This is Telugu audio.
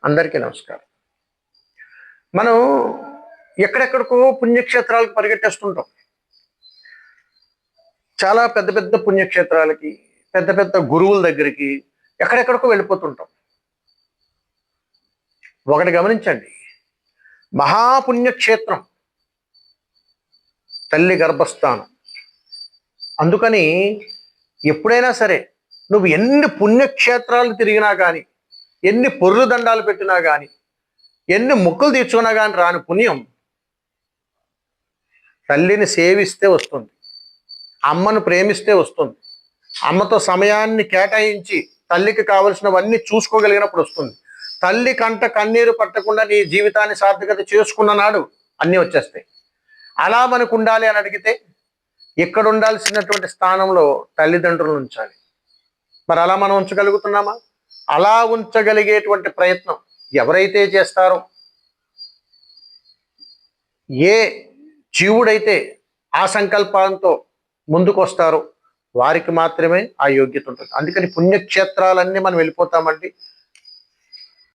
అందరికీ నమస్కారం. మనం ఎక్కడెక్కడికో పుణ్యక్షేత్రాలకు పరిగెట్టేస్తుంటాం. చాలా పెద్ద పెద్ద పుణ్యక్షేత్రాలకి, పెద్ద పెద్ద గురువుల దగ్గరికి ఎక్కడెక్కడికో వెళ్ళిపోతుంటాం. ఒకటి గమనించండి, మహాపుణ్యక్షేత్రం తల్లి గర్భస్థానం. అందుకని ఎప్పుడైనా సరే నువ్వు ఎన్ని పుణ్యక్షేత్రాలు తిరిగినా కానీ, ఎన్ని పొర్లు దండాలు పెట్టినా కానీ, ఎన్ని మొక్కులు తీర్చుకున్నా కానీ రాని పుణ్యం తల్లిని సేవిస్తే వస్తుంది, అమ్మను ప్రేమిస్తే వస్తుంది, అమ్మతో సమయాన్ని కేటాయించి తల్లికి కావలసినవన్నీ చూసుకోగలిగినప్పుడు వస్తుంది. తల్లి కంట కన్నీరు పట్టకుండా నీ జీవితాన్ని సార్థకత చేసుకున్న నాడు అన్నీ వచ్చేస్తాయి. అలా మనకు ఉండాలి అని అడిగితే ఇక్కడ ఉండాల్సినటువంటి స్థానంలో తల్లిదండ్రులను ఉంచాలి. మరి అలా మనం ఉంచగలుగుతున్నామా? అలా ఉంచగలిగేటువంటి ప్రయత్నం ఎవరైతే చేస్తారో, ఏ జీవుడైతే ఆ సంకల్పంతో ముందుకు వస్తారో వారికి మాత్రమే ఆ యోగ్యత ఉంటుంది. అందుకని పుణ్యక్షేత్రాలన్నీ మనం వెళ్ళిపోతామండి.